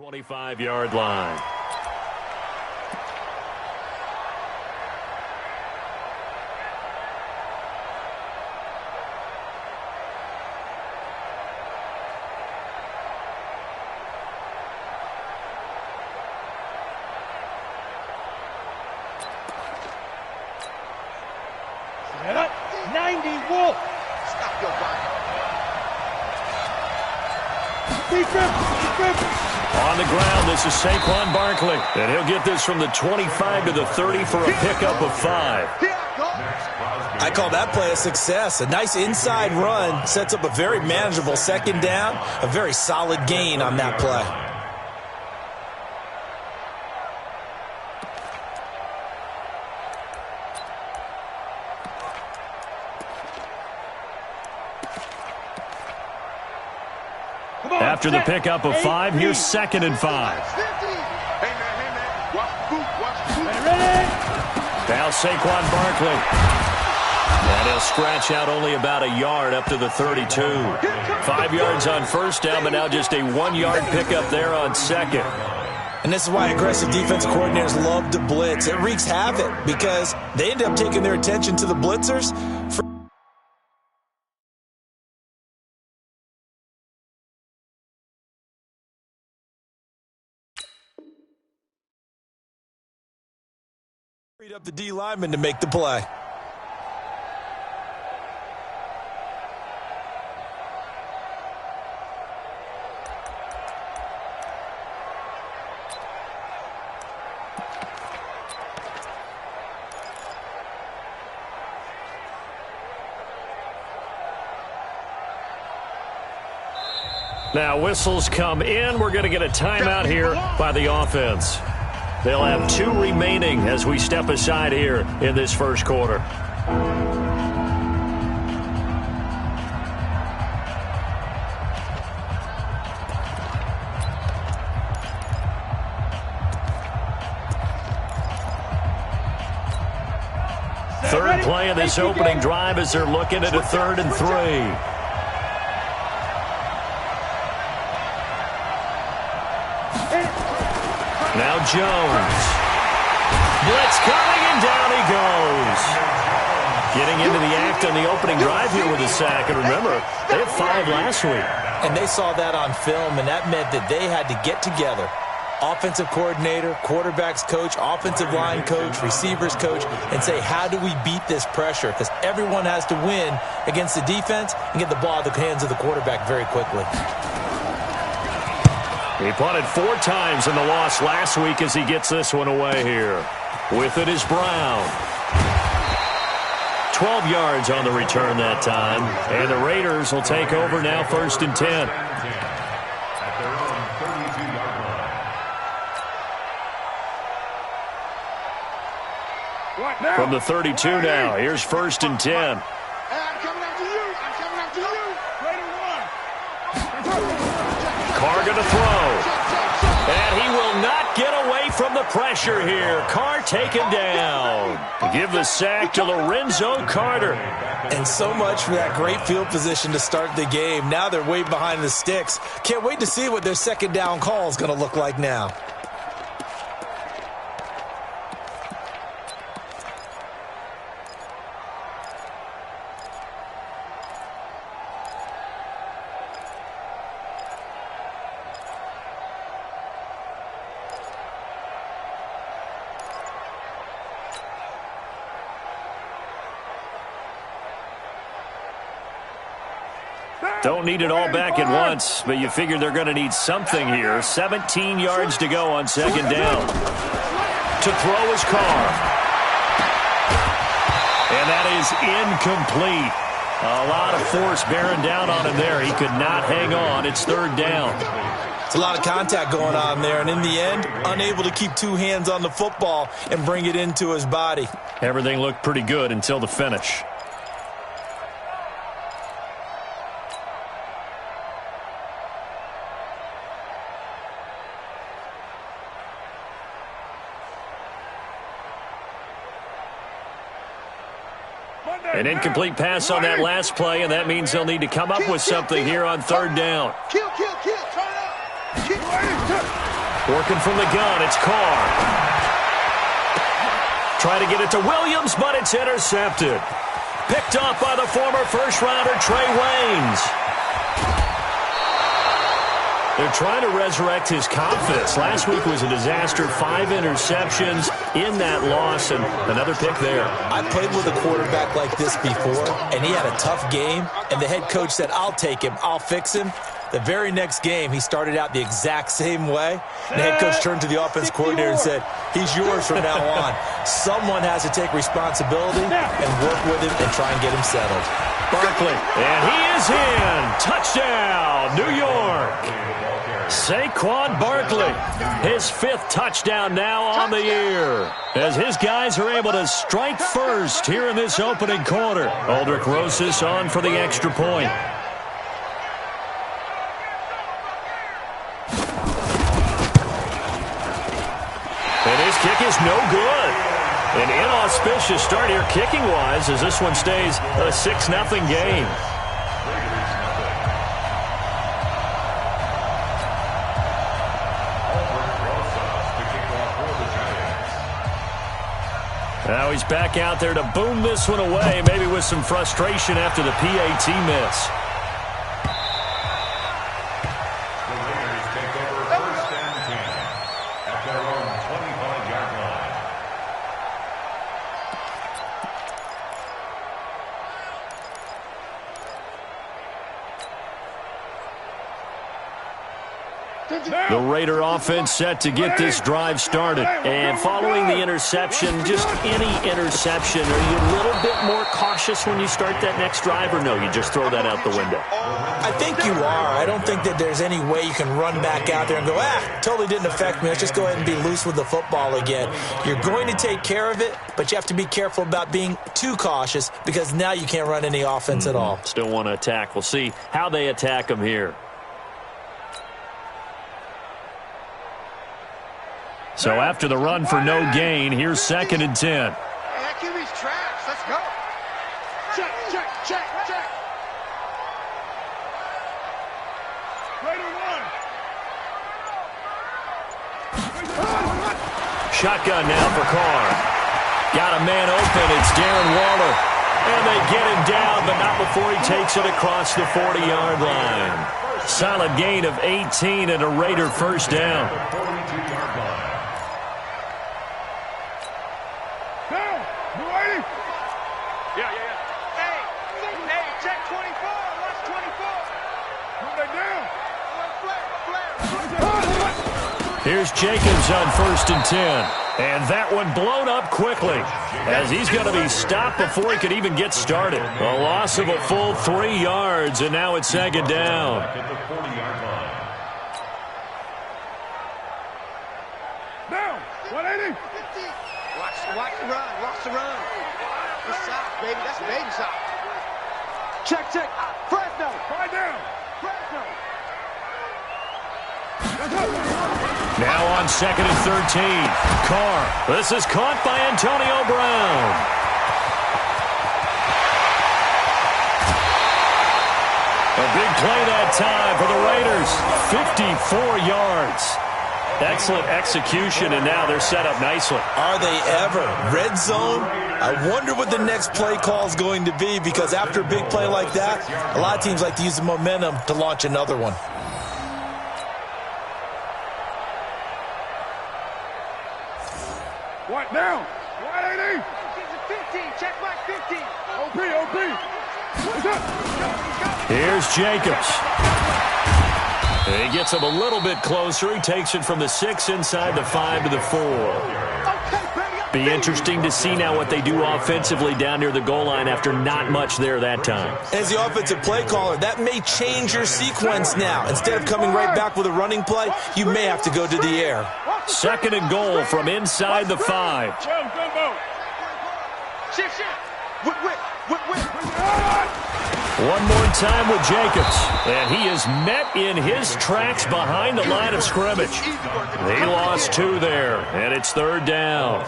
25-yard line. Set up, 90 Wolf. Stop your body. On the ground, this is Saquon Barkley. And he'll get this from the 25 to the 30 for a pickup of 5. I call that play a success. A nice inside run sets up a very manageable second down. A very solid gain on that play. After the pickup of 5, here's 2nd and 5. Now Saquon Barkley. And he'll scratch out only about a yard up to the 32. 5 yards on first down, but now just a 1-yard pickup there on second. And this is why aggressive defense coordinators love to blitz. It wreaks havoc because they end up taking their attention to the blitzers. Freed up the D lineman to make the play. Now whistles come in. We're going to get a timeout here by the offense. They'll have 2 remaining as we step aside here in this first quarter. Third play of this opening drive as they're looking at a 3rd and 3. Now Jones. Blitz coming, and down he goes. Getting into the act on the opening drive here with a sack. And remember, they had 5 last week. And they saw that on film, and that meant that they had to get together. Offensive coordinator, quarterbacks coach, offensive line coach, receivers coach, and say, how do we beat this pressure? Because everyone has to win against the defense and get the ball out of the hands of the quarterback very quickly. He punted 4 times in the loss last week as he gets this one away here. With it is Brown. 12 yards on the return that time. And the Raiders will take over now 1st and 10. From the 32 now, here's 1st and 10. I'm coming after you. I'm coming after you. Carr going to throw. And he will not get away from the pressure here. Carr taken down. Give the sack to Lorenzo Carter. And so much for that great field position to start the game. Now they're way behind the sticks. Can't wait to see what their second down call is going to look like now. Don't need it all back at once, but you figure they're going to need something here. 17 yards to go on second down. To throw is Carr. And that is incomplete. A lot of force bearing down on him there. He could not hang on. It's 3rd down. It's a lot of contact going on there, and in the end, unable to keep 2 hands on the football and bring it into his body. Everything looked pretty good until the finish. An incomplete pass on that last play, and that means they'll need to come up with something here on 3rd down. Kill. Turn up. Working from the gun, it's Carr. Trying to get it to Williams, but it's intercepted. Picked off by the former first-rounder Trey Waynes. They're trying to resurrect his confidence. Last week was a disaster. 5 interceptions in that loss, and another pick there. I played with a quarterback like this before, and he had a tough game, and the head coach said, I'll take him, I'll fix him. The very next game, he started out the exact same way. The head coach turned to the offense coordinator and said, he's yours from now on. Someone has to take responsibility and work with him and try and get him settled. Barkley, and he is in. Touchdown, New York. Saquon Barkley, his 5th touchdown now on the year, as his guys are able to strike first here in this opening quarter. Aldrich Rosas on for the extra point. And his kick is no good. An inauspicious start here kicking-wise as this one stays a 6-0 game. Now he's back out there to boom this one away, maybe with some frustration after the PAT miss. The Raiders take over 1st and 10 at their own 25-yard line. The Raider offense set to get this drive started. And following the interception, just any interception, are you a little bit more cautious when you start that next drive, or no, you just throw that out the window? I think you are. I don't think that there's any way you can run back out there and go, totally didn't affect me. Let's just go ahead and be loose with the football again. You're going to take care of it, but you have to be careful about being too cautious because now you can't run any offense at all. Still want to attack. We'll see how they attack them here. So after the run for no gain, here's 2nd and 10. Hey, that QB's trash. Let's go. Check, check, check, check. Raider 1. Shotgun now for Carr. Got a man open. It's Darren Waller. And they get him down, but not before he takes it across the 40-yard line. Solid gain of 18 and a Raider first down. Here's Jacobs on 1st and 10. And that one blown up quickly as he's going to be stopped before he could even get started. A loss of a full 3 yards, and now it's 2nd down. Down. 180. Watch the run. Watch the run. That's side, baby. That's baby side. Check, check. Fresno. 5 down. Fresno. Now on 2nd and 13. Carr. This is caught by Antonio Brown. A big play that time for the Raiders. 54 yards. Excellent execution, and now they're set up nicely. Are they ever? Red zone? I wonder what the next play call is going to be, because after a big play like that, a lot of teams like to use the momentum to launch another one. What now? 180. 15. Check my 15. OP. What's up? Here's Jacobs. He gets him a little bit closer. He takes it from the 6 inside the 5 to the 4. Be interesting to see now what they do offensively down near the goal line after not much there that time. As the offensive play caller, that may change your sequence now. Instead of coming right back with a running play, you may have to go to the air. 2nd and goal from inside the 5. One more time with Jacobs. And he is met in his tracks behind the line of scrimmage. He lost 2 there, and it's 3rd down.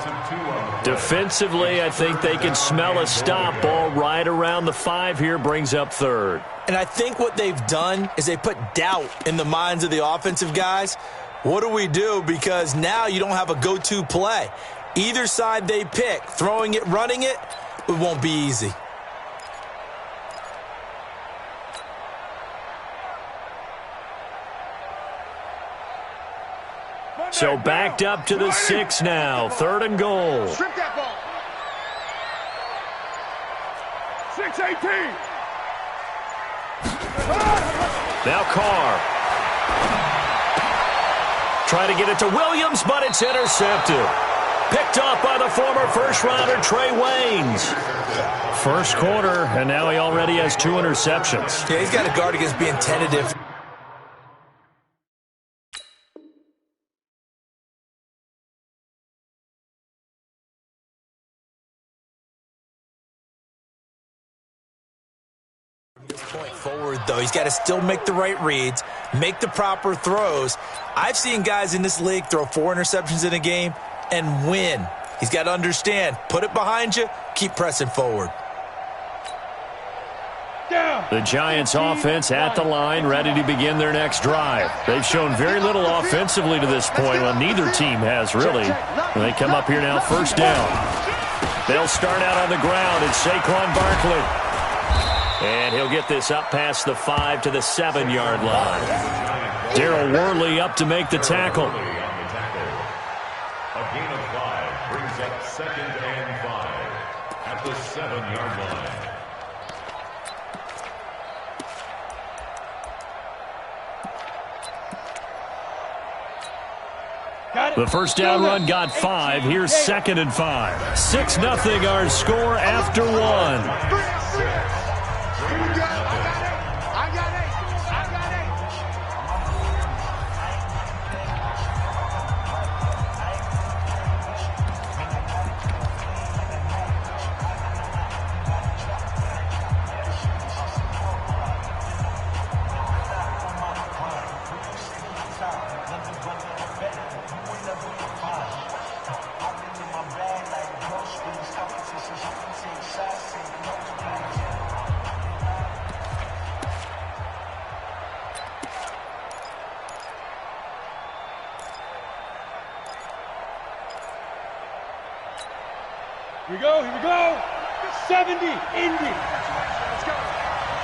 Defensively, I think they can smell a stop. Ball right around the 5 here, brings up 3rd. And I think what they've done is they put doubt in the minds of the offensive guys. What do we do? Because now you don't have a go-to play. Either side they pick, throwing it, running it, it won't be easy. So backed up to the 6 now. 3rd and goal. Strip that ball. 6-18. Now Carr. Trying to get it to Williams, but it's intercepted. Picked off by the former first-rounder Trey Waynes. First quarter, and now he already has 2 interceptions. Yeah, he's got to guard against being tentative. Point forward, though. He's got to still make the right reads, make the proper throws. I've seen guys in this league throw 4 interceptions in a game and win. He's got to understand, put it behind you, keep pressing forward. The Giants offense at the line, ready to begin their next drive. They've shown very little offensively to this point. Well, neither team has, really. They come up here now, first down. They'll start out on the ground. It's Saquon Barkley. And he'll get this up past the 5 to the 7-yard line. Darryl Worley up to make the tackle. A gain of 5 brings up 2nd and 5 at the 7-yard line. The first down run got 5. Here's 2nd and 5. 6-0 our score after 1. Here we go. 70, Indy. Let's go.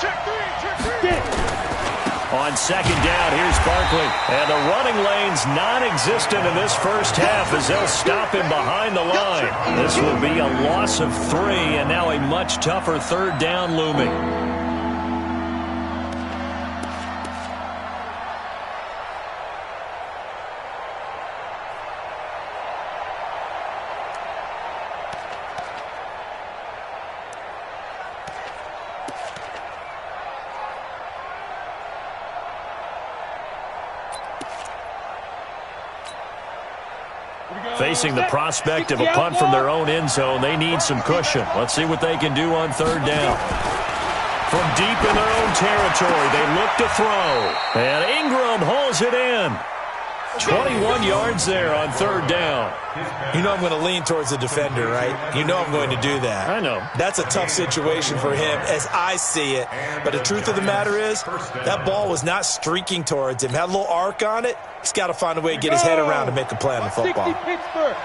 Check 3. On 2nd down, here's Barkley. And the running lane's non-existent in this first half as they'll stop him behind the line. This will be a loss of 3, and now a much tougher 3rd down looming. Facing the prospect of a punt from their own end zone, they need some cushion. Let's see what they can do on 3rd down. From deep in their own territory, they look to throw. And Ingram hauls it in. 21 yards there on 3rd down. You know I'm going to lean towards the defender, right? You know I'm going to do that. I know. That's a tough situation for him as I see it. But the truth of the matter is, that ball was not streaking towards him. Had a little arc on it. He's got to find a way to get his head around and make a play on the football. 60 Pittsburgh.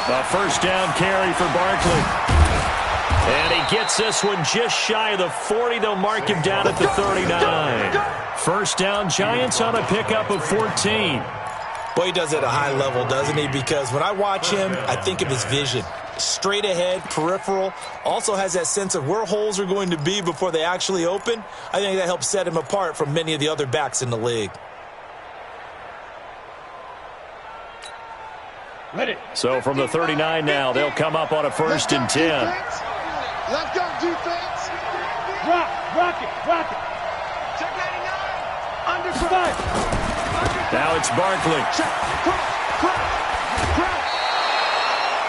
A first down carry for Barkley. And he gets this one just shy of the 40. They'll mark him down at the 39. First down, Giants on a pickup of 14. Boy, he does it at a high level, doesn't he? Because when I watch him, I think of his vision. Straight ahead, peripheral, also has that sense of where holes are going to be before they actually open. I think that helps set him apart from many of the other backs in the league. So from the 39 now, they'll come up on a 1st and 10. Let's go, defense. Rock it. Check 99. Underside. Now it's Barkley.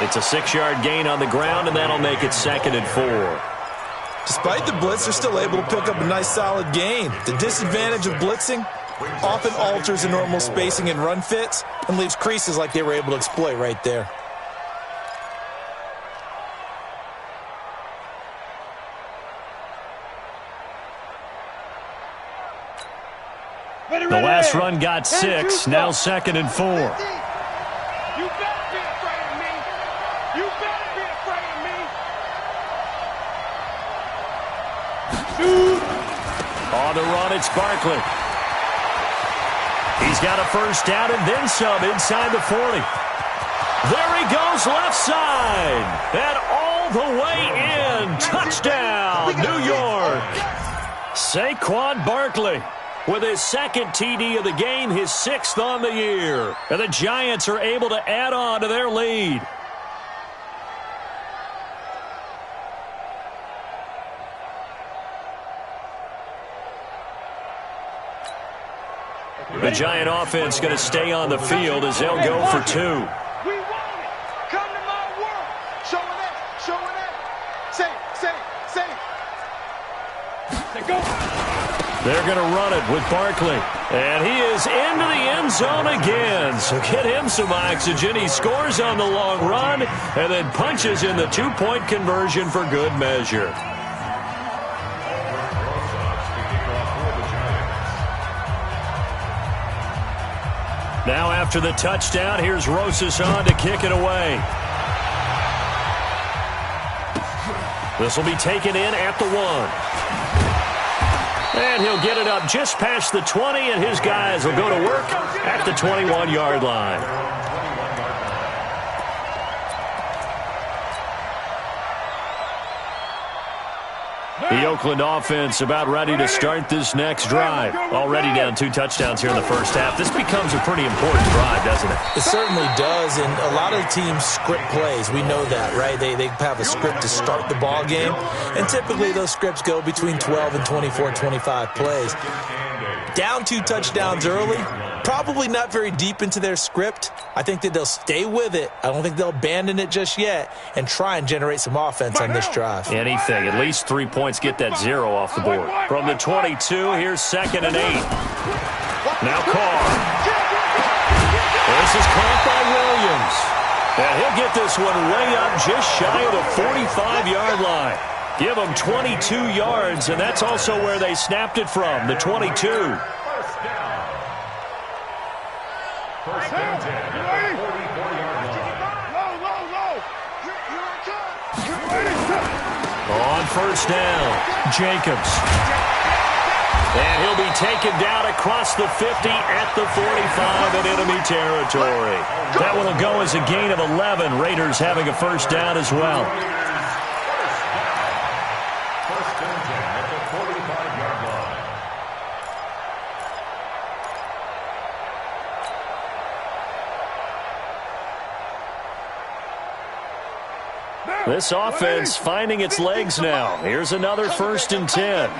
It's a 6-yard gain on the ground, and that'll make it 2nd and 4. Despite the blitz, they're still able to pick up a nice solid gain. The disadvantage of blitzing often alters the normal spacing and run fits and leaves creases like they were able to exploit right there. The last run got 6. Now 2nd and 4. You better be afraid of me. You better be afraid of me. On the run, it's Barkley. He's got a first down and then some inside the 40. There he goes, left side. And all the way in. Touchdown, New York. Saquon Barkley with his 2nd TD of the game, his 6th on the year. And the Giants are able to add on to their lead. The Giant offense going to stay on the field as they'll go for 2. We want it. Come to my world. Showing that. Showing that. Say. Go. They're going to run it with Barkley. And he is into the end zone again. So get him some oxygen. He scores on the long run and then punches in the 2-point conversion for good measure. Now after the touchdown, here's Rosas on to kick it away. This will be taken in at the 1. And he'll get it up just past the 20, and his guys will go to work at the 21-yard line. The Oakland offense about ready to start this next drive. Already down 2 touchdowns here in the first half. This becomes a pretty important drive, doesn't it? It certainly does, and a lot of teams script plays. We know that, right? They have a script to start the ball game, and typically those scripts go between 12 and 24, 25 plays. Down 2 touchdowns early, probably not very deep into their script. I think that they'll stay with it. I don't think they'll abandon it just yet and try and generate some offense on this drive. Anything. At least 3 points. Get that 0 off the board. From the 22, here's 2nd and 8. Now Carr. This is caught by Williams. And he'll get this one way up just shy of the 45-yard line. Give them 22 yards, and that's also where they snapped it from, the 22. First down. First and 10 at the 44-yard line. On first down, Jacobs. And he'll be taken down across the 50 at the 45 in enemy territory. That one will go as a gain of 11. Raiders having a first down as well. First and 10 at the 45-yard line. This offense finding its legs now. Here's another 1st and 10.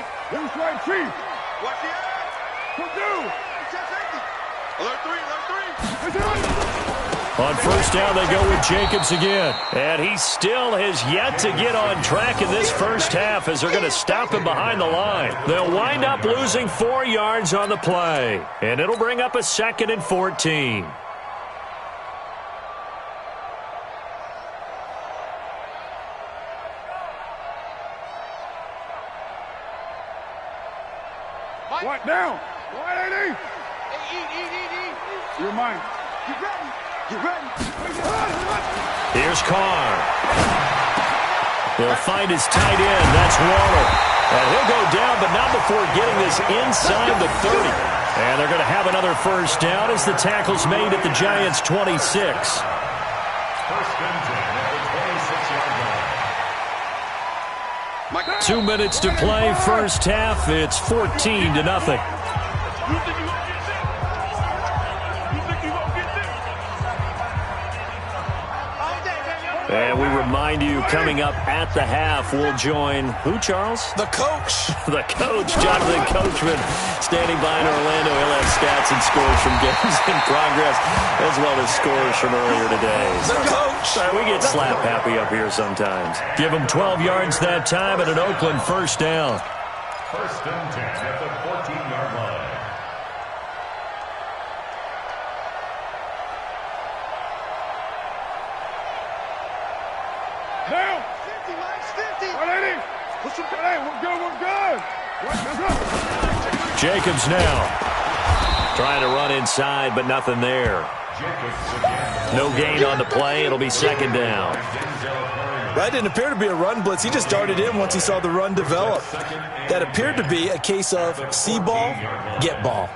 On first down, they go with Jacobs again. And he still has yet to get on track in this first half as they're going to stop him behind the line. They'll wind up losing 4 yards on the play. And it'll bring up a 2nd and 14. What now? What, AD? Eat. You're mine. You ready? You ready? Here's Carr. He'll find his tight end. That's Waller. And he'll go down, but not before getting this inside the 30. And they're going to have another first down as the tackle's made at the Giants' 26. First and 10 at the 26-yard line. 2 minutes to play, first half. It's 14-0. And we remind you, coming up at the half, we'll join who, Charles? The coach. The coach, Jonathan Coachman, standing by in Orlando. He'll have stats and scores from games in progress, as well as scores from earlier today. The coach. We get slap happy up here sometimes. Give him 12 yards that time at an Oakland first down. First and 10 at the 14-yard line. Down. 50, Mike's 50. What, AD? Push him. Hey, we're good. We're good. Jacobs now. Trying to run inside, but nothing there. No gain on the play. It'll be second down. That didn't appear to be a run blitz. He just darted in once he saw the run develop. That appeared to be a case of see ball, get ball.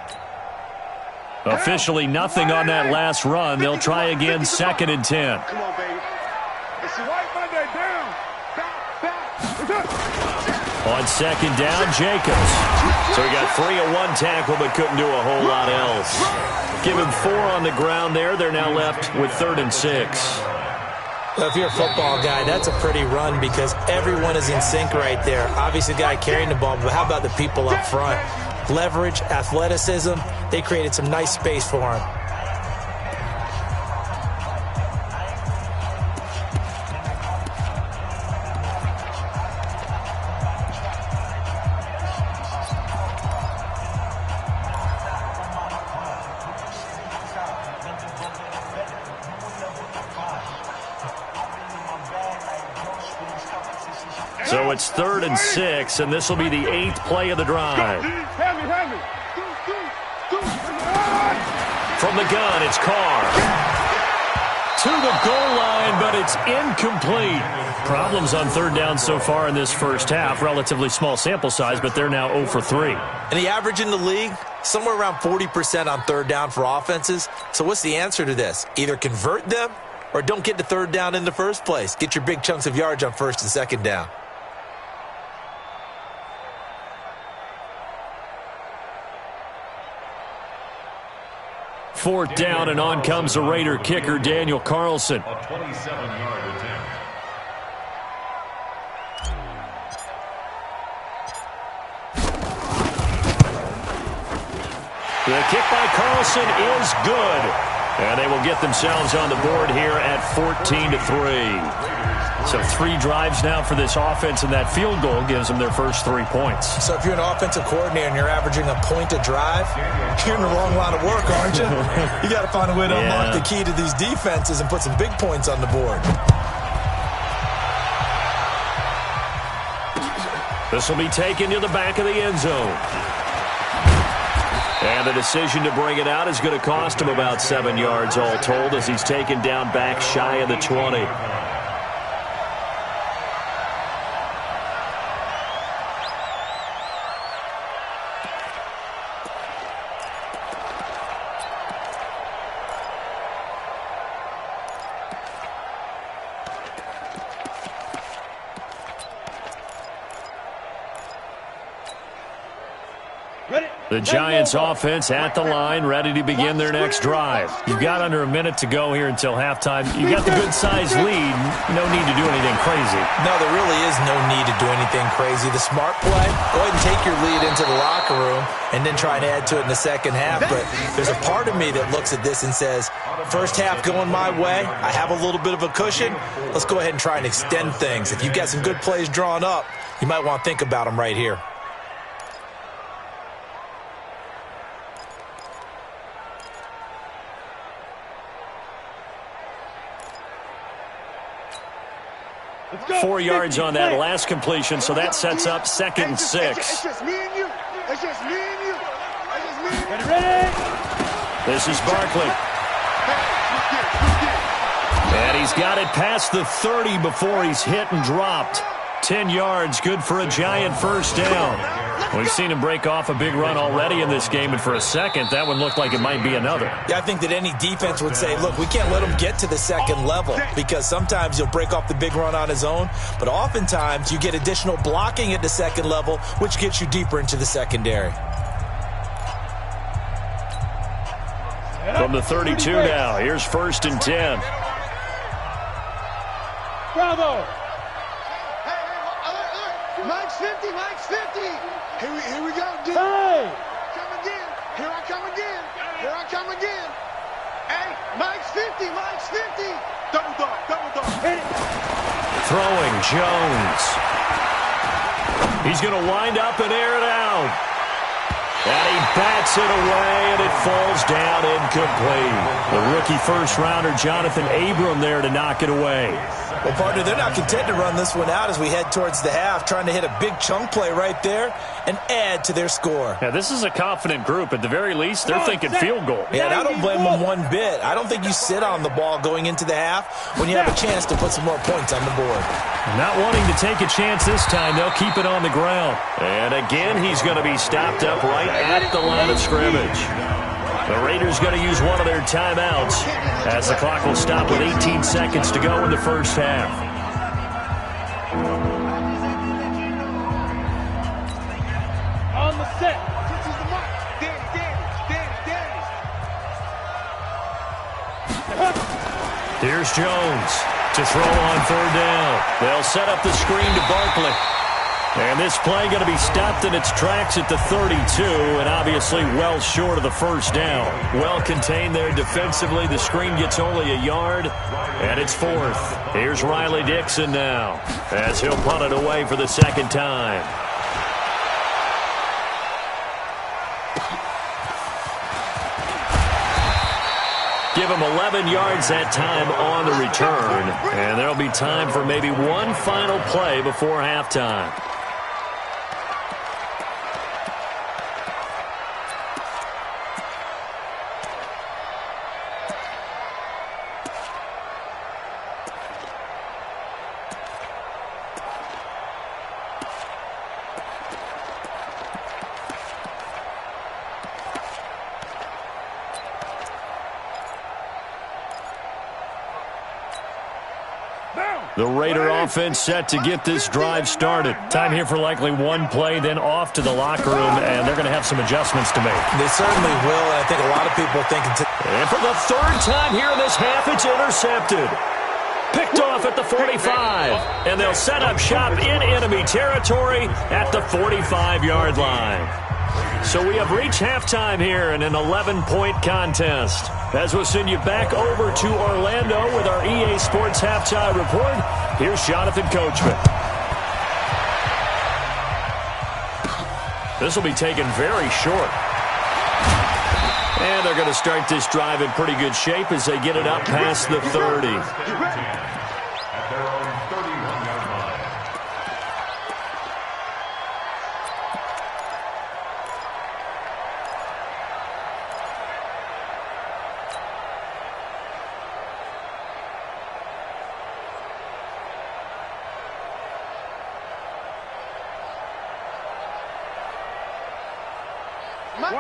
Officially nothing on that last run. They'll try again, second and 10. Come on, baby. It's White Monday down. Back. On second down, Jacobs. So he got free of one tackle but couldn't do a whole lot else. Give him 4 on the ground there. They're now left with 3rd and 6. Well, if you're a football guy, that's a pretty run because everyone is in sync right there. Obviously, the guy carrying the ball, but how about the people up front? Leverage, athleticism, they created some nice space for him. So it's 3rd and 6, and this will be the 8th play of the drive. From the gun, it's Carr. To the goal line, but it's incomplete. Problems on 3rd down so far in this first half. Relatively small sample size, but they're now 0 for 3. And the average in the league, somewhere around 40% on 3rd down for offenses. So what's the answer to this? Either convert them or don't get to 3rd down in the first place. Get your big chunks of yards on 1st and 2nd down. Fourth down, and on comes the Raider kicker, Daniel Carlson. A 27-yard attempt. The kick by Carlson is good. And they will get themselves on the board here at 14-3. So 3 drives now for this offense, and that field goal gives them their first 3 points. So if you're an offensive coordinator and you're averaging a point a drive, you're in the wrong line of work, aren't you? You got to find a way to unlock the key to these defenses and put some big points on the board. This will be taken to the back of the end zone. And the decision to bring it out is going to cost him about 7 yards all told as he's taken down back shy of the 20. The Giants offense at the line, ready to begin their next drive. You've got under a minute to go here until halftime. You got the good-sized lead. No need to do anything crazy. No, there really is no need to do anything crazy. The smart play, go ahead and take your lead into the locker room and then try and add to it in the second half. But there's a part of me that looks at this and says, first half going my way, I have a little bit of a cushion. Let's go ahead and try and extend things. If you've got some good plays drawn up, you might want to think about them right here. Go. 4 yards on that last completion, so that sets up 2nd and 6. It's just me and you. It's just me and you. It's just me and you. Ready? This is Barkley. And he's got it past the 30 before he's hit and dropped. 10 yards, good for a Giant first down. We've seen him break off a big run already in this game, and for a second, that one looked like it might be another. Yeah, I think that any defense would say, look, we can't let him get to the second level because sometimes he'll break off the big run on his own, but oftentimes you get additional blocking at the second level, which gets you deeper into the secondary. From the 32 now, here's 1st and 10. Bravo. Mike's 50, Mike's 50. Here we go, dude. Hey. Come again. Here I come again. Here I come again. Hey, Mike's 50, Mike's 50. Double dog. Hit it. Throwing Jones. He's going to wind up and air it out. And he bats it away, and it falls down incomplete. The rookie first-rounder, Jonathan Abram, there to knock it away. Well, partner, they're not content to run this one out as we head towards the half, trying to hit a big chunk play right there and add to their score. Yeah, this is a confident group. At the very least, they're thinking field goal. Yeah, and I don't blame them one bit. I don't think you sit on the ball going into the half when you have a chance to put some more points on the board. Not wanting to take a chance this time, they'll keep it on the ground. And again, he's going to be stopped up right at the line of scrimmage. The Raiders going to use one of their timeouts as the clock will stop with 18 seconds to go in the first half. On the set. This is the mark. Danny. Here's Jones to throw on third down. They'll set up the screen to Barkley. And this play going to be stopped in its tracks at the 32, and obviously well short of the first down. Well contained there defensively. The screen gets only a yard, and it's fourth. Here's Riley Dixon now as he'll punt it away for the second time. Give him 11 yards that time on the return, and there'll be time for maybe one final play before halftime. The Raider offense set to get this drive started. Time here for likely one play, then off to the locker room, and they're going to have some adjustments to make. They certainly will, and I think a lot of people are thinking... And for the third time here in this half, it's intercepted. Picked off at the 45, and they'll set up shop in enemy territory at the 45-yard line. So we have reached halftime here in an 11-point contest. As we'll send you back over to Orlando with our EA Sports Halftime Report, here's Jonathan Coachman. This will be taken very short. And they're going to start this drive in pretty good shape as they get it up past the 30. At their own 31-yard line.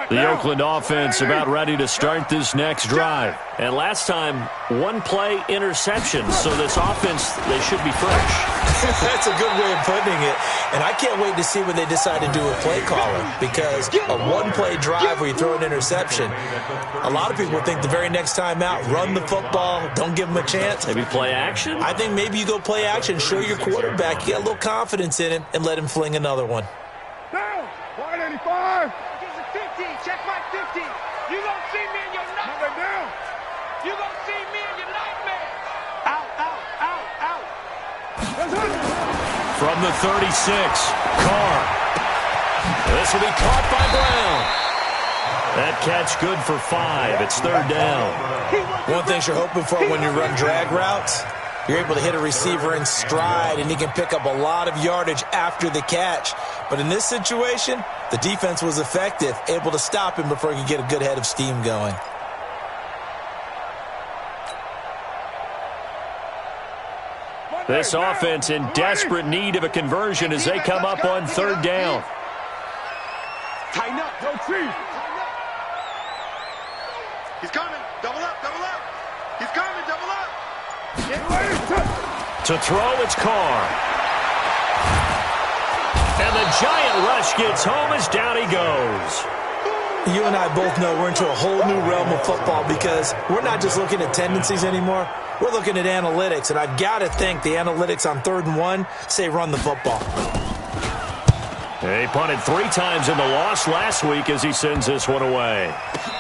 The Oakland offense about ready to start this next drive. And last time, one play interception. So this offense, they should be fresh. That's a good way of putting it. And I can't wait to see when they decide to do a play calling, because a one-play drive where you throw an interception, a lot of people think the very next time out, run the football, don't give them a chance. Maybe play action? I think maybe you go play action, show your quarterback, you get a little confidence in him, and let him fling another one. Down. 185. Check my 50. You gonna see me in your nightmare. Down. You gonna see me in your nightmare. Out, out, out, out. From the 36, Carr. This will be caught by Brown. That catch good for 5. It's third down. One thing you're hoping for when you run drag routes, you're able to hit a receiver in stride, and he can pick up a lot of yardage after the catch. But in this situation, the defense was effective, able to stop him before he could get a good head of steam going. This offense in desperate need of a conversion as they come up on third down. Tighten up. Go Chief. He's coming. Double up, double up. He's coming, double up. Get ready. To throw, it's Carr. And the giant rush gets home as down he goes. You and I both know we're into a whole new realm of football because we're not just looking at tendencies anymore. We're looking at analytics, and I've got to think the analytics on 3rd and 1 say run the football. He punted 3 times in the loss last week as he sends this one away.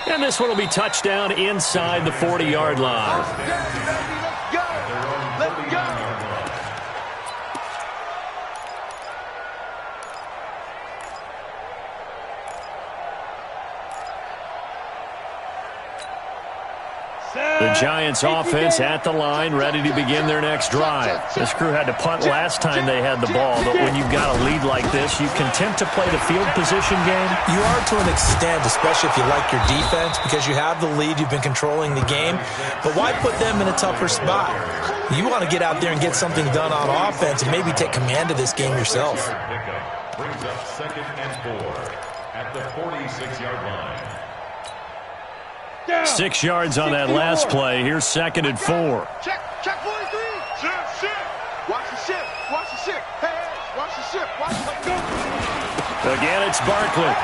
And this one will be touchdown inside the 40-yard line. Let's go. Let's go. Giants offense at the line, ready to begin their next drive. This crew had to punt last time they had the ball, but when you've got a lead like this, you content to play the field position game? You are to an extent, especially if you like your defense, because you have the lead, you've been controlling the game. But why put them in a tougher spot? You want to get out there and get something done on offense and maybe take command of this game yourself. Brings up 2nd and 4 at the 46-yard line. 6 yards on that last play. Here's 2nd and 4. Check 43. Ship. Watch the ship. Watch the ship. Hey, watch the ship. Watch the ship. Again, it's Barkley.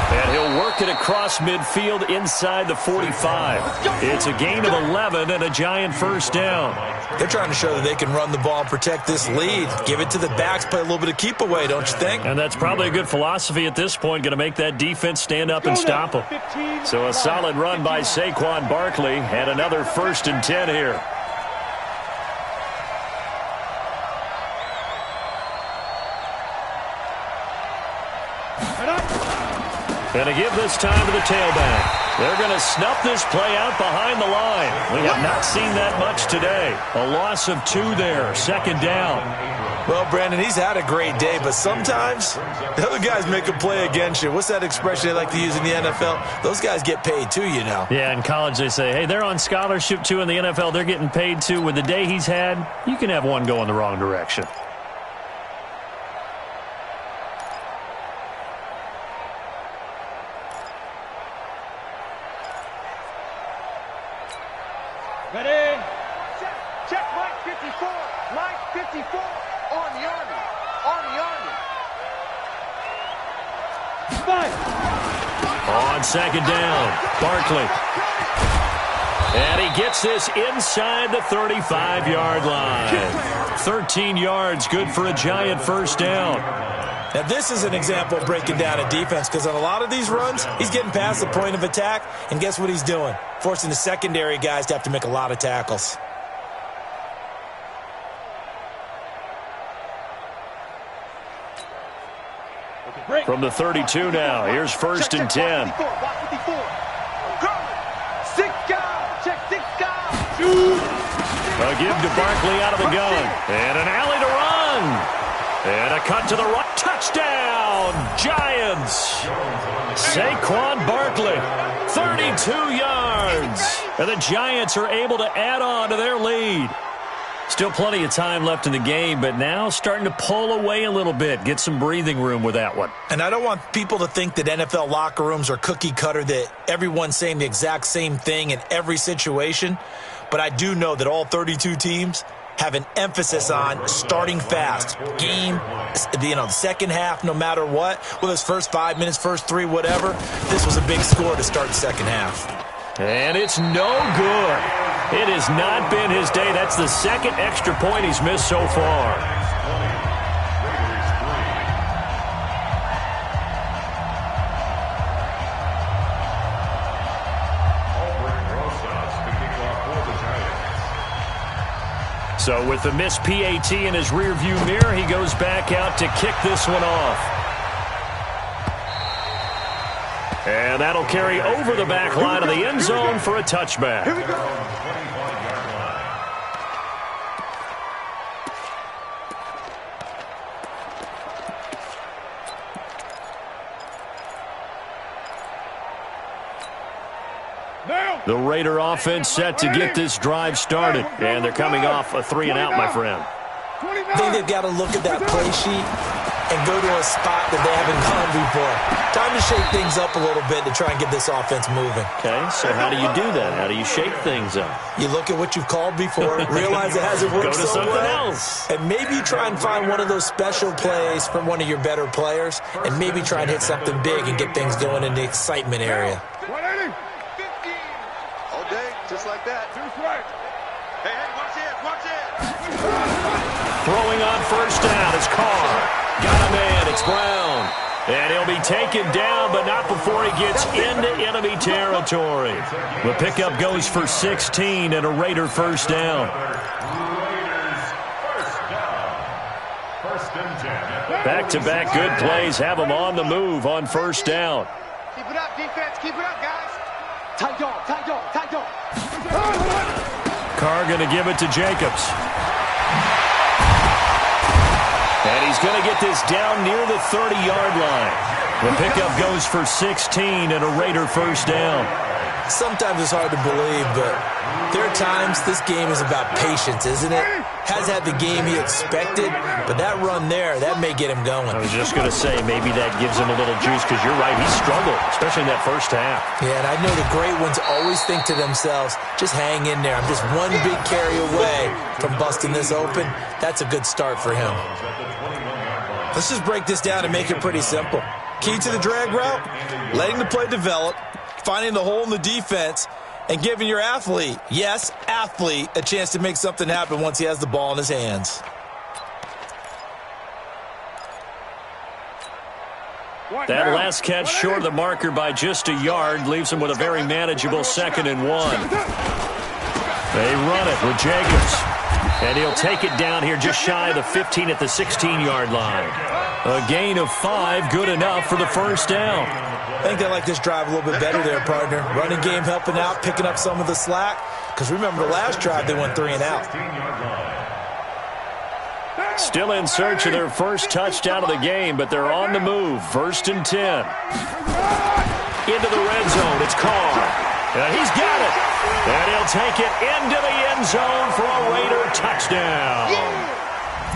And he'll work it across midfield inside the 45. It's a gain of 11 and a Giant first down. They're trying to show that they can run the ball and protect this lead. Give it to the backs, play a little bit of keep away, don't you think? And that's probably a good philosophy at this point, going to make that defense stand up and stop them. So a solid run by Saquon Barkley and another 1st and 10 here. And to give this time to the tailback. They're going to snuff this play out behind the line. We have not seen that much today. A loss of 2 there, 2nd down. Well, Brandon, he's had a great day, but sometimes the other guys make a play against you. What's that expression they like to use in the NFL? Those guys get paid too, you know. Yeah, in college they say, hey, they're on scholarship too. In the NFL, they're getting paid too. With the day he's had, you can have one go in the wrong direction. Ready? Check Mike 54. Mike 54 on the Army. On the Army. 5. On 2nd down, Barkley. And he gets this inside the 35-yard line. 13 yards, good for a Giant first down. Now, this is an example of breaking down a defense, because on a lot of these runs, he's getting past the point of attack, and guess what he's doing? Forcing the secondary guys to have to make a lot of tackles. From the 32 now, here's 1st and 10. A give to Barkley out of the gun. And an alley to run. And a cut to the right. Touchdown, Giants. Saquon Barkley, 32 yards. And the Giants are able to add on to their lead. Still plenty of time left in the game, but now starting to pull away a little bit. Get some breathing room with that one. And I don't want people to think that NFL locker rooms are cookie cutter, that everyone's saying the exact same thing in every situation. But I do know that all 32 teams have an emphasis on starting fast. Game, the second half, no matter what. Whether it's first 5 minutes, first 3, whatever. This was a big score to start the second half. And it's no good. It has not been his day. That's the 2nd extra point he's missed so far. So with the missed PAT in his rearview mirror, he goes back out to kick this one off. And that'll carry over the back line of the end zone for a touchback. Here we go. The Raider offense set to get this drive started. And they're coming off a 3-and-out, my friend. I think they've got to look at that play sheet and go to a spot that they haven't gone before. Time to shake things up a little bit to try and get this offense moving. Okay, so how do you do that? How do you shake things up? You look at what you've called before, realize it hasn't worked Go to so something well, else. and maybe try and find one of those special plays from one of your better players, and maybe try and hit something big and get things going in the excitement area. 180. 50. All day, just like that. Hey, watch it, watch it. Throwing on first down is Carr. Got a man, it's Brown. And he'll be taken down, but not before he gets into enemy territory. The pickup goes for 16 and a Raider first down. Back-to-back good plays have them on the move on first down. Keep it up, defense. Keep it up, guys. Tight dog, tight dog, tight dog. Carr going to give it to Jacobs. And he's going to get this down near the 30-yard line. The pickup goes for 16 and a Raider first down. Sometimes it's hard to believe, but there are times this game is about patience, isn't it? Has had the game he expected, but that run there, that may get him going. I was just going to say, maybe that gives him a little juice, because you're right, he struggled, especially in that first half. Yeah, and I know the great ones always think to themselves, just hang in there. I'm just one big carry away from busting this open. That's a good start for him. Let's just break this down and make it pretty simple. Key to the drag route, letting the play develop, finding the hole in the defense, and giving your athlete, yes, athlete, a chance to make something happen once he has the ball in his hands. That last catch short of the marker by just a yard leaves him with a very manageable 2nd and 1. They run it with Jacobs. And he'll take it down here just shy of the 15 at the 16-yard line. A gain of 5, good enough for the first down. I think they like this drive a little bit better there, partner. Running game helping out, picking up some of the slack. Because remember, the last drive they went 3 and out. Still in search of their first touchdown of the game, but they're on the move. 1st and 10. Into the red zone. It's Carr. And he's got it. And he'll take it into the end zone for a Raider touchdown.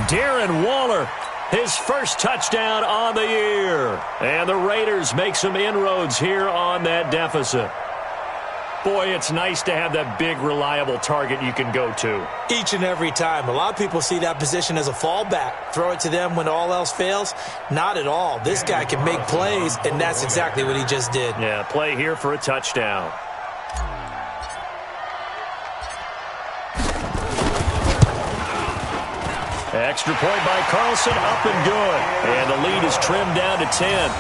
Darren Waller, his first touchdown on the year. And the Raiders make some inroads here on that deficit. Boy, it's nice to have that big, reliable target you can go to. Each and every time. A lot of people see that position as a fallback. Throw it to them when all else fails. Not at all. This guy can make plays, and that's exactly what he just did. Yeah, play here for a touchdown. Extra point by Carlson, up and good. And the lead is trimmed down to 10.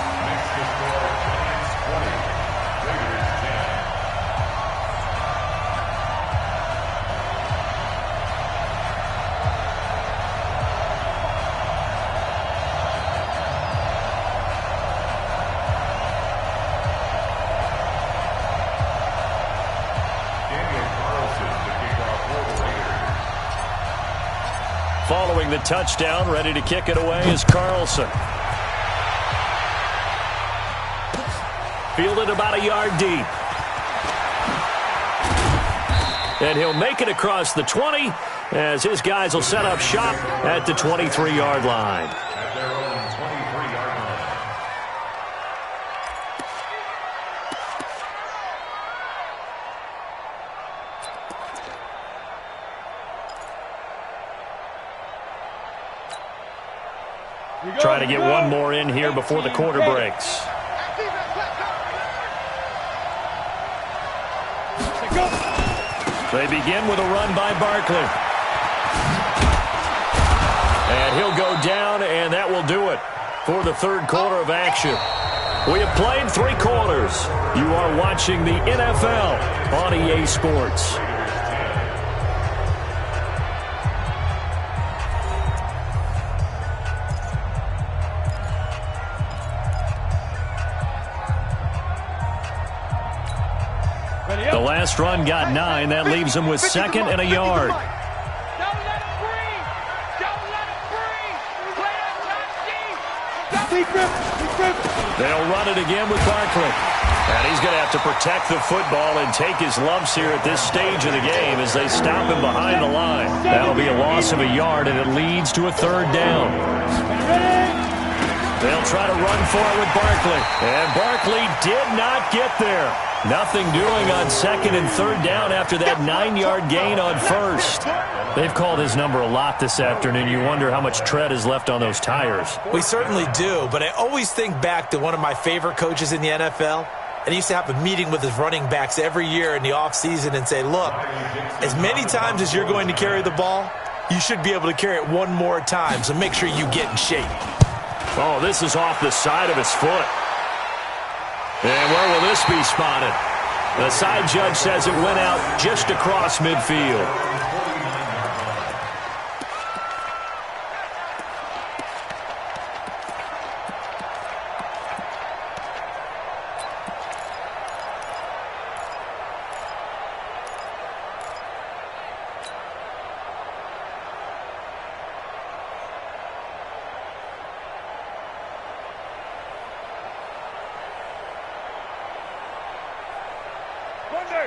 Following the touchdown, ready to kick it away is Carlson. Fielded about a yard deep. And he'll make it across the 20 as his guys will set up shop at the 23-yard line. At their own 23-yard line. Trying to get one more in here before the quarter breaks. They begin with a run by Barkley. And he'll go down, and that will do it for the third quarter of action. We have played 3 quarters. You are watching the NFL on EA Sports. The last run got 9. That leaves him with 2nd and a yard. They'll run it again with Barkley. And he's going to have to protect the football and take his lumps here at this stage of the game as they stop him behind the line. That'll be a loss of a yard, and it leads to a 3rd down. They'll try to run for it with Barkley. And Barkley did not get there. Nothing doing on 2nd and 3rd down after that 9-yard gain on 1st. They've called his number a lot this afternoon. You wonder how much tread is left on those tires. We certainly do, but I always think back to one of my favorite coaches in the NFL. And he used to have a meeting with his running backs every year in the offseason and say, look, as many times as you're going to carry the ball, you should be able to carry it one more time, so make sure you get in shape. Oh, this is off the side of his foot. And where will this be spotted? The side judge says it went out just across midfield.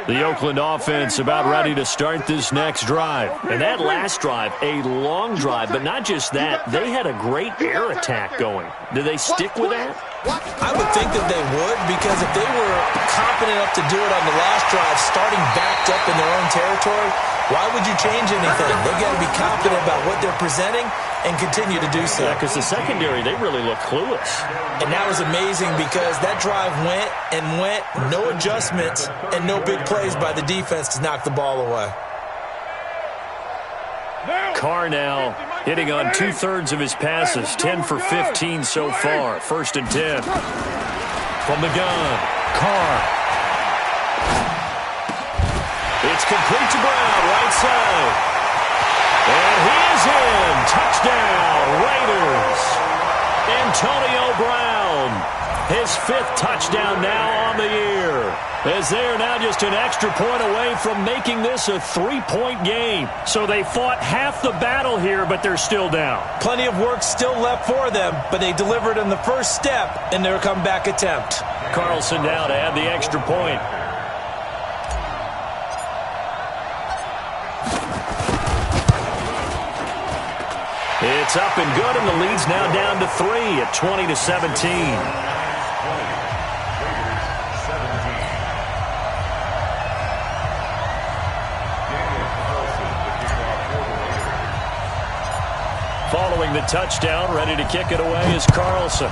The Oakland offense about ready to start this next drive. And that last drive, a long drive, but not just that. They had a great air attack going. Do they stick with that? I would think that they would, because if they were confident enough to do it on the last drive, starting backed up in their own territory, why would you change anything? They've got to be confident about what they're presenting and continue to do so. Yeah, because the secondary, they really look clueless. And that was amazing because that drive went and went, no adjustments and no big plays by the defense to knock the ball away. Carr now hitting on 2/3 of his passes, 10 for 15 so far. 1st and 10. From the gun, Carr. It's complete to Brown, right side. And he is in. Touchdown, Raiders. Antonio Brown, his 5th touchdown now on the year. As they are now just an extra point away from making this a 3-point game. So they fought half the battle here, but they're still down. Plenty of work still left for them, but they delivered in the first step in their comeback attempt. Carlson now to add the extra point. It's up and good, and the lead's now down to 3 at 20-17. Following the touchdown, ready to kick it away is Carlson.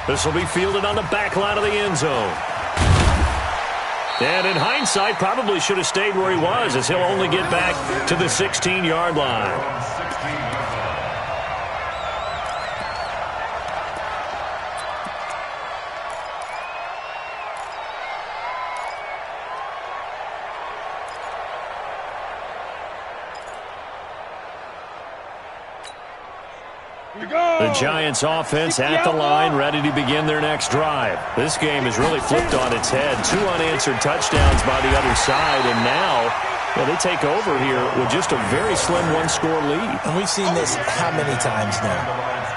This will be fielded on the back line of the end zone. And in hindsight, probably should have stayed where he was, as he'll only get back to the 16-yard line. The Giants offense at the line, ready to begin their next drive. This game has really flipped on its head. 2 unanswered touchdowns by the other side, and now they take over here with just a very slim 1-score lead. And we've seen this how many times now?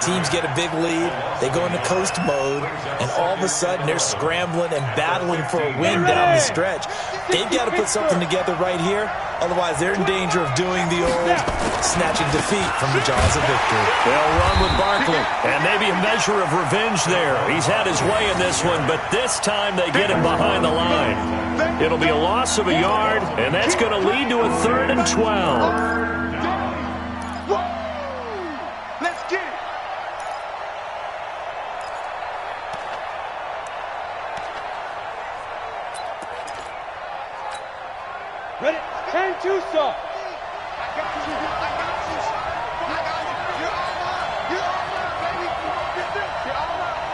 Teams get a big lead, they go into coast mode, and all of a sudden they're scrambling and battling for a win down the stretch. They've got to put something together right here, otherwise they're in danger of doing the old snatching defeat from the jaws of victory. They'll run with Barkley, and maybe a measure of revenge there. He's had his way in this one, but this time they get him behind the line. It'll be a loss of a yard, and that's going to lead to a 3rd and 12. Let's get it. Ready? And 2 stop. I got you. I got you. I got you. You're all mine. You're all mine, baby. You're all mine.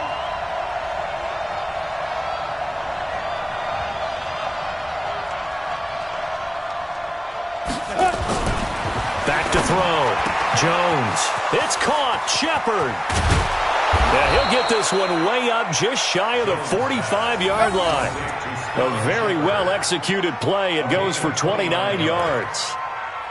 Back to throw. Jones. It's caught. Shepard. Yeah, he'll get this one way up just shy of the 45-yard line. A very well-executed play. It goes for 29 yards.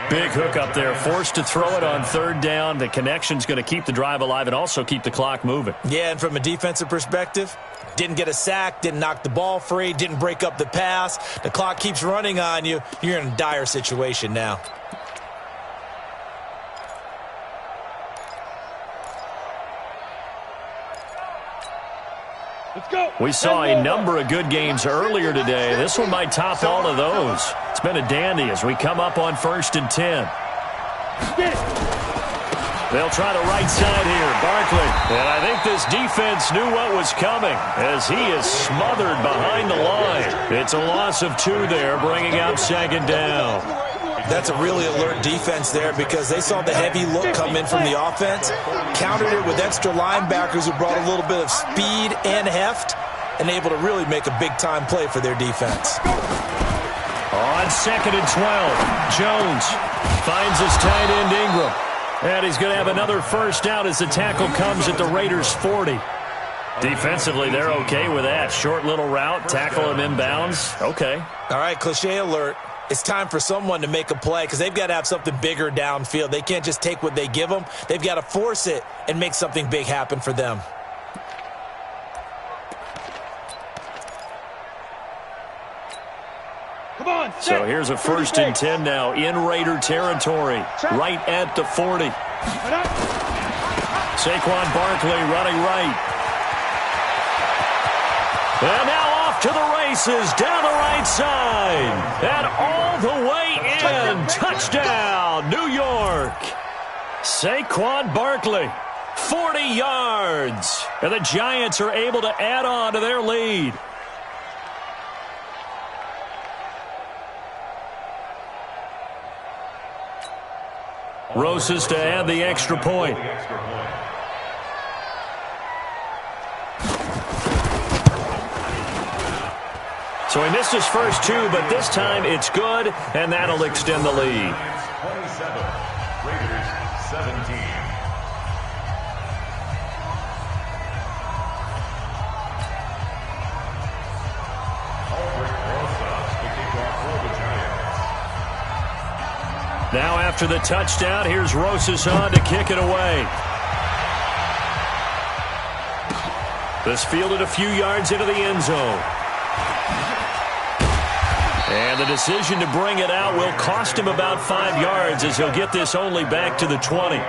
Big hook up there. Forced to throw it on 3rd down. The connection's going to keep the drive alive and also keep the clock moving. Yeah, and from a defensive perspective, didn't get a sack, didn't knock the ball free, didn't break up the pass. The clock keeps running on you. You're in a dire situation now. We saw a number of good games earlier today. This one might top all of those. It's been a dandy as we come up on 1st and 10. They'll try the right side here. Barkley. And I think this defense knew what was coming as he is smothered behind the line. It's a loss of 2 there, bringing up 2nd down. That's a really alert defense there because they saw the heavy look come in from the offense, countered it with extra linebackers who brought a little bit of speed and heft, and able to really make a big-time play for their defense. On 2nd and 12, Jones finds his tight end Ingram. And he's going to have another first down as the tackle comes at the Raiders' 40. Defensively, they're okay with that. Short little route, tackle him inbounds. Okay. All right, cliche alert. It's time for someone to make a play because they've got to have something bigger downfield. They can't just take what they give them. They've got to force it and make something big happen for them. So here's a 1st and 10 now in Raider territory, right at the 40. Saquon Barkley running right. And now off to the races, down the right side. And all the way in. Touchdown, New York. Saquon Barkley, 40 yards. And the Giants are able to add on to their lead. Roses to add the extra point. So he missed his first 2, but this time it's good, and that'll extend the lead. 27, Raiders 17. Now after the touchdown, here's Roses on to kick it away. This fielded a few yards into the end zone. And the decision to bring it out will cost him about 5 yards as he'll get this only back to the 20.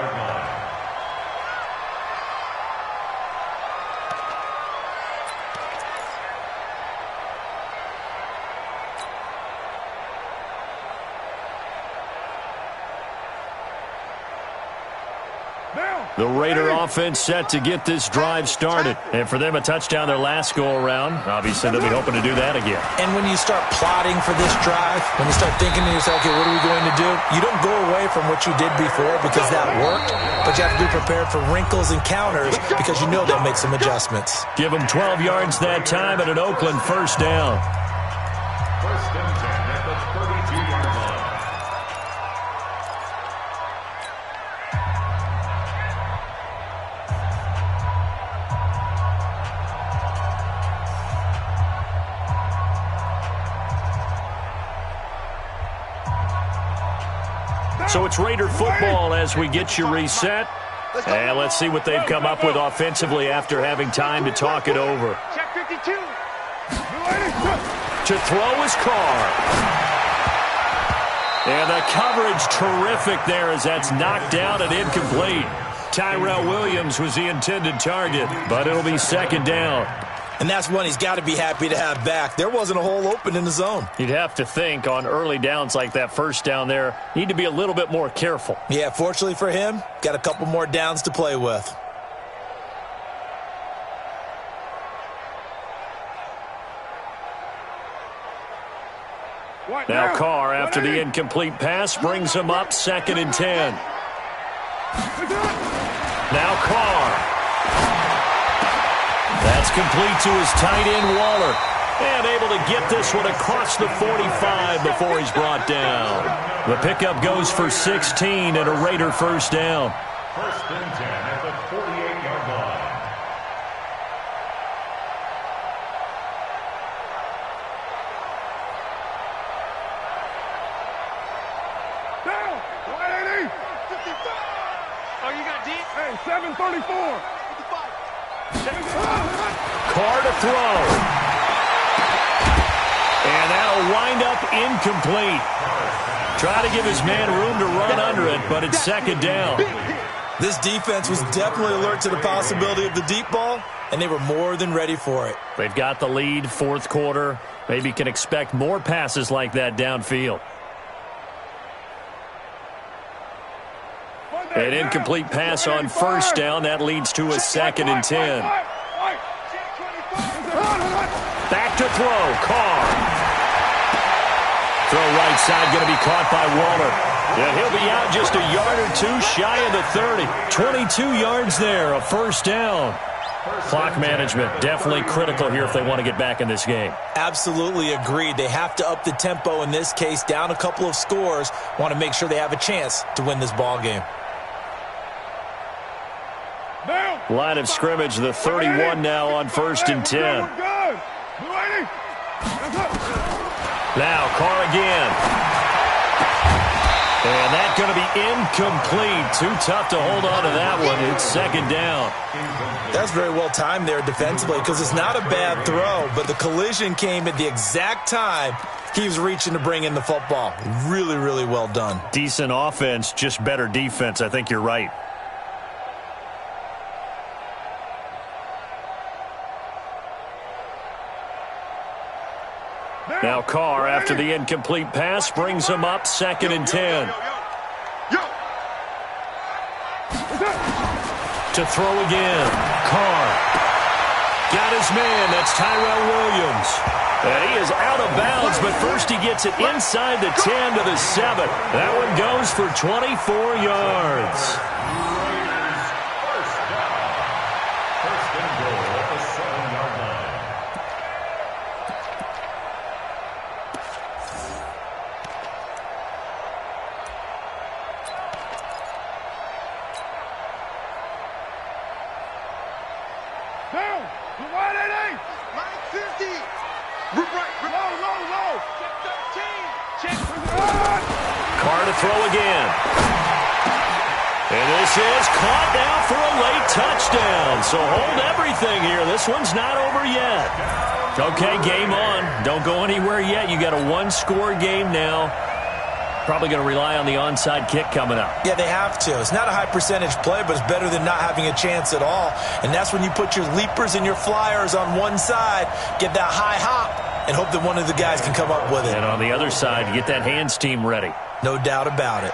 The Raider offense set to get this drive started. And for them, a touchdown their last go-around. Obviously, they'll be hoping to do that again. And when you start plotting for this drive, when you start thinking to yourself, okay, what are we going to do? You don't go away from what you did before because that worked, but you have to be prepared for wrinkles and counters because you know they'll make some adjustments. Give them 12 yards that time at an Oakland 1st down. 1st and 10 at the 32-yard line. So it's Raider football as we get you reset. And let's see what they've come up with offensively after having time to talk it over. Check 52. To throw is Carr. And the coverage terrific there as that's knocked down and incomplete. Tyrell Williams was the intended target, but it'll be 2nd down. And that's one he's got to be happy to have back. There wasn't a hole open in the zone. You'd have to think on early downs like that 1st down there, need to be a little bit more careful. Yeah, fortunately for him, got a couple more downs to play with. Now Carr, after the incomplete pass, brings him up 2nd and 10. Now Carr. That's complete to his tight end, Waller. And able to get this one across the 45 before he's brought down. The pickup goes for 16 and a Raider 1st down. 1st and 10 at the 48-yard line. Down. 180. 55. Oh, you got deep? Hey, 734. 55. Carr to throw. And that'll wind up incomplete. Try to give his man room to run under it, but it's 2nd down. This defense was definitely alert to the possibility of the deep ball, and they were more than ready for it. They've got the lead, 4th quarter. Maybe can expect more passes like that downfield. An incomplete pass on 1st down. That leads to a 2nd and 10. Back to throw. Carr. Throw right side going to be caught by Waller. And he'll be out just a yard or 2 shy of the 30. 22 yards there, a 1st down. Clock management definitely critical here if they want to get back in this game. Absolutely agreed. They have to up the tempo in this case, down a couple of scores. Want to make sure they have a chance to win this ball game. Line of scrimmage, the 31 now on 1st and 10. Now Carr again. And that's going to be incomplete. Too tough to hold on to that one. It's 2nd down. That's very well timed there defensively because it's not a bad throw, but the collision came at the exact time Keeps reaching to bring in the football. Really, really well done. Decent offense, just better defense. I think you're right. Now Carr, after the incomplete pass, brings him up 2nd and 10. To throw again. Carr. Got his man. That's Tyrell Williams. And he is out of bounds, but first he gets it inside the 10 to the 7. That one goes for 24 yards. First and goal at the 7-yard line. Down. The wide 88. Line 50. Low. Check 13. Check. Carr to throw again. And this is caught now for a late touchdown. So hold everything here. This one's not over yet. Okay, game on. Don't go anywhere yet. You got a one-score game now. Probably going to rely on the onside kick coming up. Yeah, they have to. It's not a high percentage play, but it's better than not having a chance at all. And that's when you put your leapers and your flyers on one side, get that high hop, and hope that one of the guys can come up with it. And on the other side, you get that hands team ready. No doubt about it.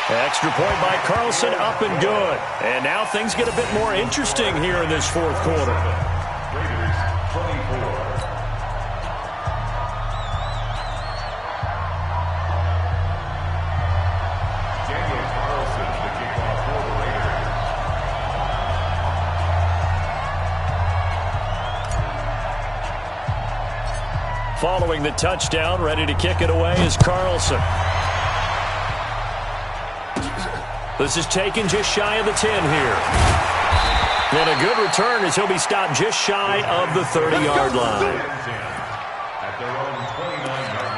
Extra point by Carlson, up and good. And now things get a bit more interesting here in this fourth quarter. Raiders 24. Daniel Carlson, the kickoff for the Raiders. Following the touchdown, ready to kick it away is Carlson. This is taken just shy of the 10 here. And a good return as he'll be stopped just shy of the 30-yard line. At their own 29-yard line.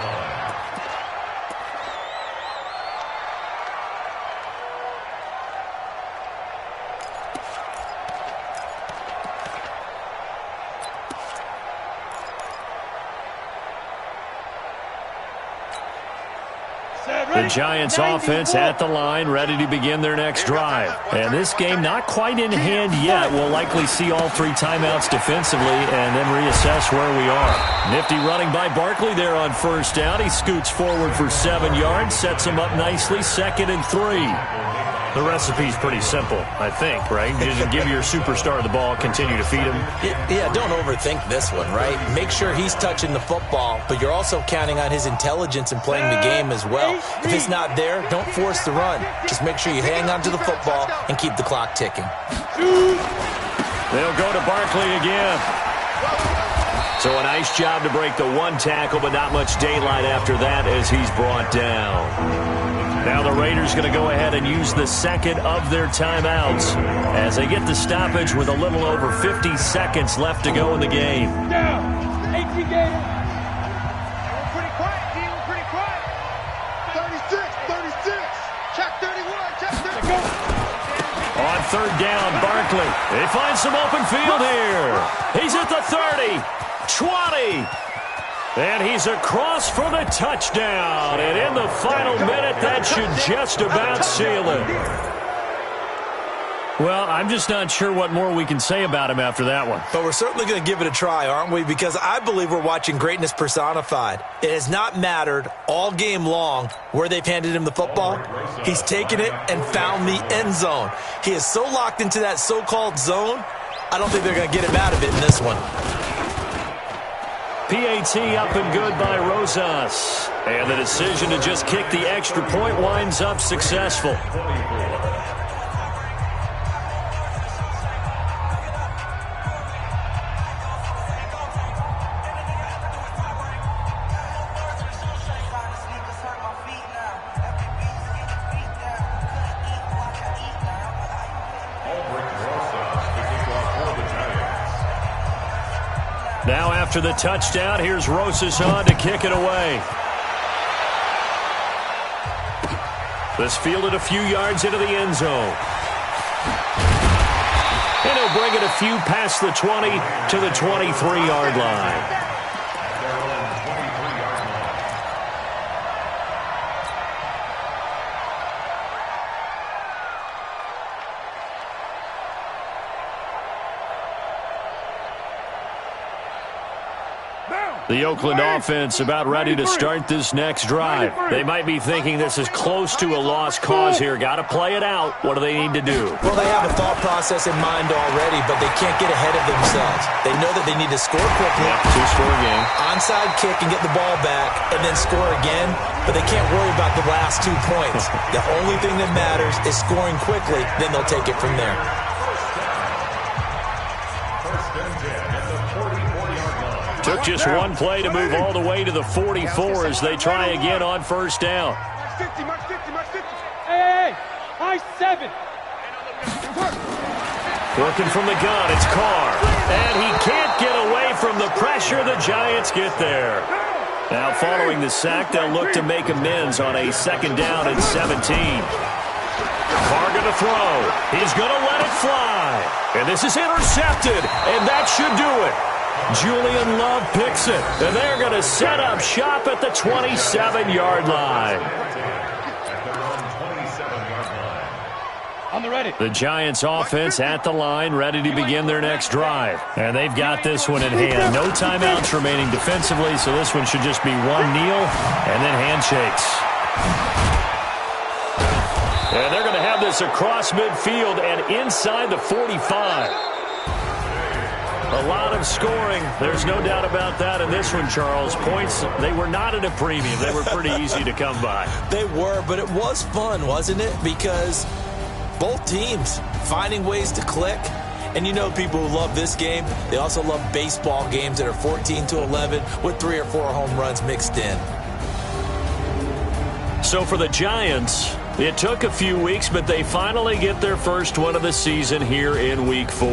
The Giants offense at the line, ready to begin their next drive. And this game not quite in hand yet. We'll likely see all 3 timeouts defensively and then reassess where we are. Nifty running by Barkley there on first down. He scoots forward for 7 yards, sets him up nicely, 2nd and 3. The recipe's pretty simple, I think, right? You just give your superstar the ball, continue to feed him. Yeah, don't overthink this one, right? Make sure he's touching the football, but you're also counting on his intelligence in playing the game as well. If it's not there, don't force the run. Just make sure you hang on to the football and keep the clock ticking. They'll go to Barkley again. So a nice job to break the one tackle, but not much daylight after that as he's brought down. Now the Raiders going to go ahead and use the second of their timeouts as they get the stoppage with a little over 50 seconds left to go in the game. Down. 18 Gator. We're pretty quiet, D. We're pretty quiet. 36. Check 31. Check 31. On third down, Barkley. He finds some open field here. He's at the 30, 20. And he's across for the touchdown. And in the final minute, that should just about seal it. Well, I'm just not sure what more we can say about him after that one. But we're certainly going to give it a try, aren't we? Because I believe we're watching greatness personified. It has not mattered all game long where they've handed him the football. He's taken it and found the end zone. He is so locked into that so-called zone, I don't think they're going to get him out of it in this one. PAT up and good by Rosas. And the decision to just kick the extra point winds up successful. Now after the touchdown, here's Rosas on to kick it away. This fielded a few yards into the end zone. they'll bring it a few past the 20 to the 23-yard line. The Oakland offense about ready to start this next drive. They might be thinking this is close to a lost cause here. Got to play it out. What do they need to do? Well, they have a thought process in mind already, but they can't get ahead of themselves. They know that they need to score quickly. Yeah, two-score game. Onside kick and get the ball back and then score again, but they can't worry about the last 2 points. The only thing that matters is scoring quickly, then they'll take it from there. Took just one play to move all the way to the 44 as they try again on first down. Hey, I-7. Working from the gun, it's Carr. And he can't get away from the pressure. The Giants get there. Now following the sack, they'll look to make amends on a second down and 17. Carr going to throw. He's going to let it fly. And this is intercepted. And that should do it. Julian Love picks it, and they're going to set up shop at the 27-yard line. On the ready. The Giants offense at the line, ready to begin their next drive. And they've got this one in hand. No timeouts remaining defensively, so this one should just be one kneel and then handshakes. And they're going to have this across midfield and inside the 45. A lot of scoring. There's no doubt about that in this one, Charles. Points, they were not at a premium. They were pretty easy to come by. They were, but it was fun, wasn't it? Because both teams finding ways to click. And you know people who love this game, they also love baseball games that are 14-11 with 3 or 4 home runs mixed in. So for the Giants, it took a few weeks, but they finally get their first one of the season here in Week 4.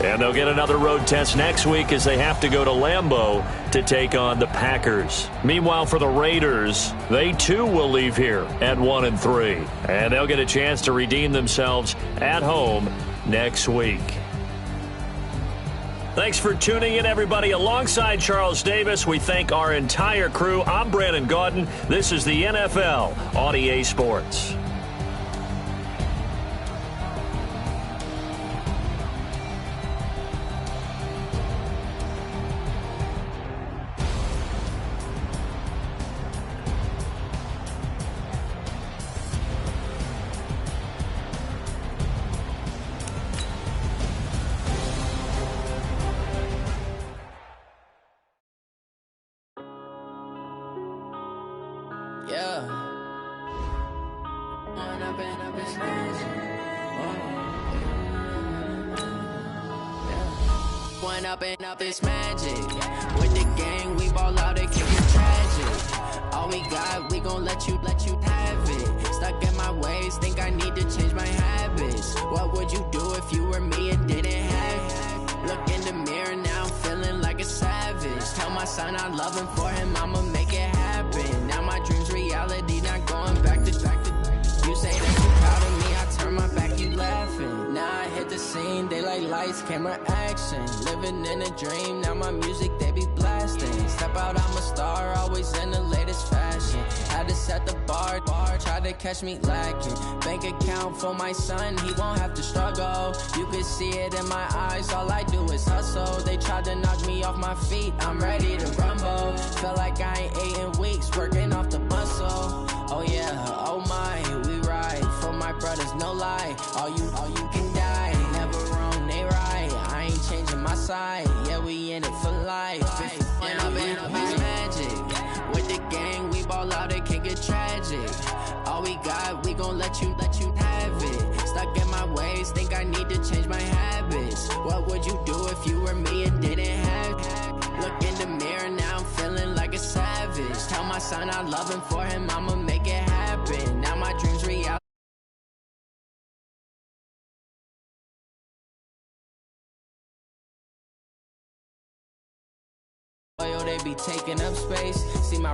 And they'll get another road test next week as they have to go to Lambeau to take on the Packers. Meanwhile, for the Raiders, they too will leave here at 1-3. And they'll get a chance to redeem themselves at home next week. Thanks for tuning in, everybody. Alongside Charles Davis, we thank our entire crew. I'm Brandon Gaudin. This is the NFL on EA Sports. Yeah. One up and up is magic. With the gang, we ball out, it can get tragic. All we got, we gon' let you have it. Stuck in my ways, think I need to change my habits. What would you do if you were me and didn't have it? Look in the mirror, now I'm feeling like a savage. Tell my son I love him, for him I'ma make it happen. Now my dream's reality, not going back to you say that you proud of me, I turn my back, you laughing. Now I hit the scene, they like lights, camera, action. Living in a dream, now my music, they be blasting. Step out, I'm a star, always in the latest fashion. Had to set the bar, try to catch me lacking. Bank account for my son, he won't have to struggle. You can see it in my eyes, all I do is hustle. They tried to knock me off my feet, I'm ready to rumble. Felt like I ain't ate in weeks, working off the muscle. Oh yeah, oh my, we ride for my brothers, no lie. All you can die, never wrong, they right. I ain't changing my side, yeah, we in it for life. And I've been magic. With the gang, we ball out, it can get tragic. All we got, we gon' let you have it. Stuck in my ways, think I need to change my habits. What would you do if you were me and didn't have it? Look in the mirror, now I'm feeling like a savage. Tell my son I love him, for him I'ma make it happen. Now my dream's reality. They be taking up space. See my